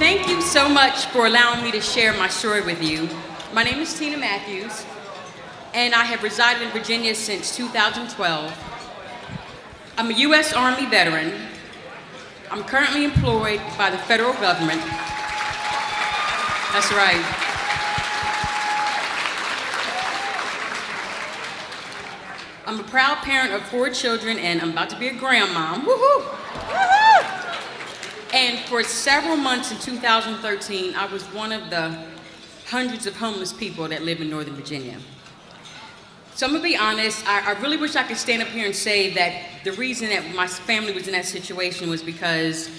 Thank you so much for allowing me to share my story with you. My name is Tina Matthews, and I have resided in Virginia since 2012. I'm a U.S. Army veteran. I'm currently employed by the federal government. That's right. I'm a proud parent of 4 children, and I'm about to be a grandmom. Woohoo! Woohoo! And for several months in 2013, I was one of the hundreds of homeless people that live in Northern Virginia. So I'm gonna be honest, I really wish I could stand up here and say that the reason that my family was in that situation was because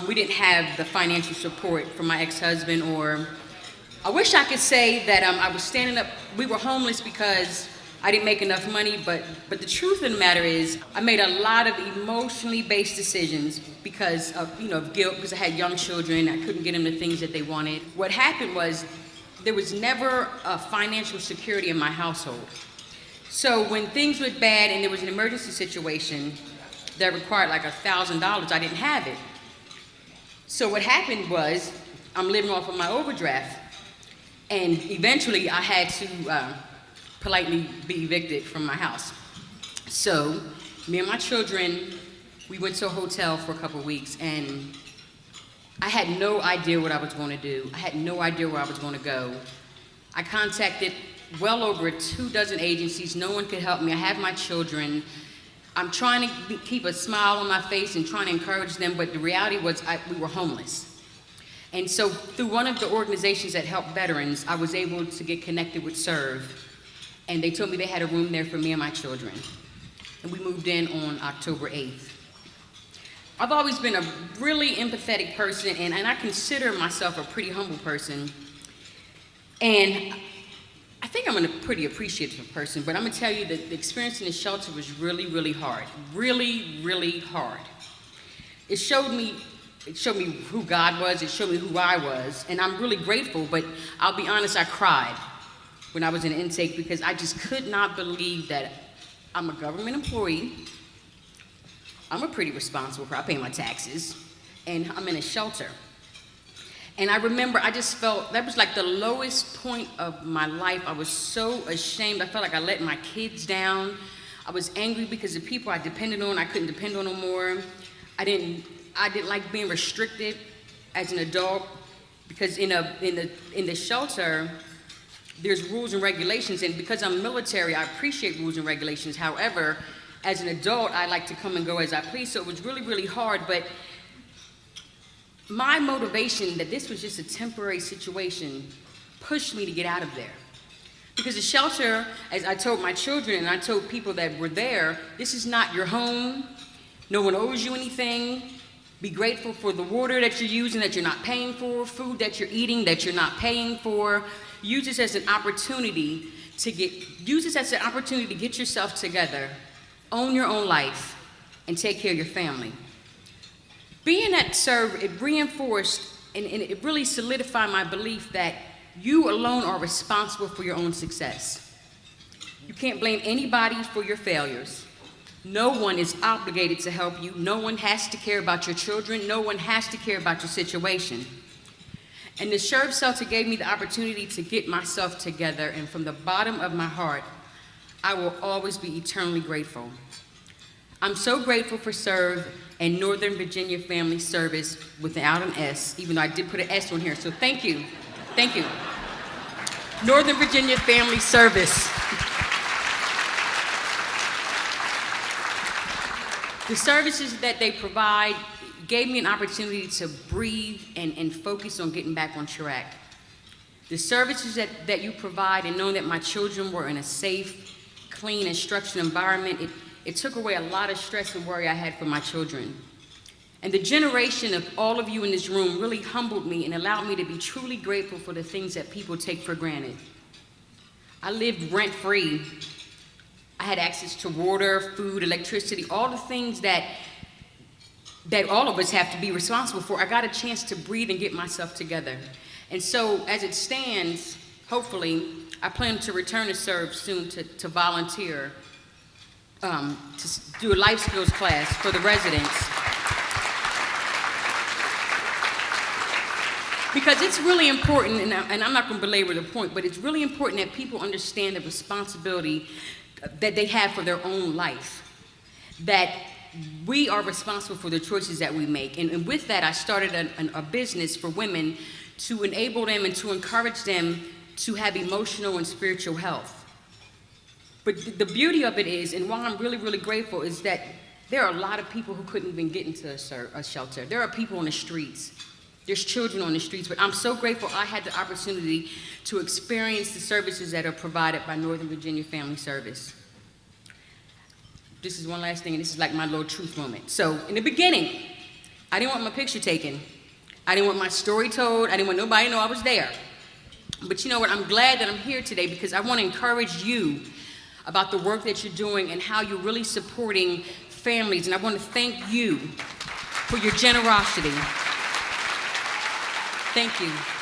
we didn't have the financial support from my ex-husband, or I wish I could say that I was standing up, we were homeless because I didn't make enough money, but the truth of the matter is I made a lot of emotionally based decisions because of guilt, because I had young children, I couldn't get them the things that they wanted. What happened was there was never a financial security in my household. So when things went bad and there was an emergency situation that required like $1,000, I didn't have it. So what happened was I'm living off of my overdraft, and eventually I had to politely be evicted from my house. So me and my children, we went to a hotel for a couple of weeks, and I had no idea what I was going to do. I had no idea where I was going to go. I contacted well over 24 agencies. No one could help me. I have my children. I'm trying to keep a smile on my face and trying to encourage them, but the reality was we were homeless. And so through one of the organizations that help veterans, I was able to get connected with Serve. And they told me they had a room there for me and my children. And we moved in on October 8th. I've always been a really empathetic person, and I consider myself a pretty humble person. And I think I'm a pretty appreciative person, but I'm gonna tell you that the experience in the shelter was really, really hard. Really, really hard. It showed me who God was, it showed me who I was, and I'm really grateful, but I'll be honest, I cried when I was in intake because I just could not believe that I'm a government employee, I'm a pretty responsible person, I pay my taxes, and I'm in a shelter. And I remember I just felt, that was like the lowest point of my life. I was so ashamed, I felt like I let my kids down. I was angry because the people I depended on, I couldn't depend on no more. I didn't like being restricted as an adult because in the shelter, there's rules and regulations, and because I'm military, I appreciate rules and regulations. However, as an adult, I like to come and go as I please, so it was really, really hard, but my motivation that this was just a temporary situation pushed me to get out of there. Because the shelter, as I told my children and I told people that were there, this is not your home, no one owes you anything. Be grateful for the water that you're using that you're not paying for, food that you're eating that you're not paying for. Use this as an opportunity to get yourself together, own your own life, and take care of your family. Being at Serve, it reinforced and it really solidified my belief that you alone are responsible for your own success. You can't blame anybody for your failures. No one is obligated to help you. No one has to care about your children. No one has to care about your situation. And the Serve Shelter gave me the opportunity to get myself together, and from the bottom of my heart, I will always be eternally grateful. I'm so grateful for Serve and Northern Virginia Family Service without an S, even though I did put an S on here, so thank you. Thank you. Northern Virginia Family Service. The services that they provide gave me an opportunity to breathe and focus on getting back on track. The services that you provide, and knowing that my children were in a safe, clean, and structured environment, it took away a lot of stress and worry I had for my children. And the generation of all of you in this room really humbled me and allowed me to be truly grateful for the things that people take for granted. I lived rent-free. I had access to water, food, electricity, all the things that all of us have to be responsible for. I got a chance to breathe and get myself together. And so as it stands, hopefully, I plan to return to Serve soon to volunteer, to do a life skills class for the residents. Because it's really important, and I'm not going to belabor the point, but it's really important that people understand the responsibility that they have for their own life. That we are responsible for the choices that we make. And with that, I started a business for women to enable them and to encourage them to have emotional and spiritual health. But the beauty of it is, and why I'm really, really grateful, is that there are a lot of people who couldn't even get into a shelter. There are people on the streets. There's children on the streets, but I'm so grateful I had the opportunity to experience the services that are provided by Northern Virginia Family Service. This is one last thing, and this is like my little truth moment. So in the beginning, I didn't want my picture taken. I didn't want my story told. I didn't want nobody to know I was there. But you know what? I'm glad that I'm here today because I want to encourage you about the work that you're doing and how you're really supporting families. And I want to thank you for your generosity. Thank you.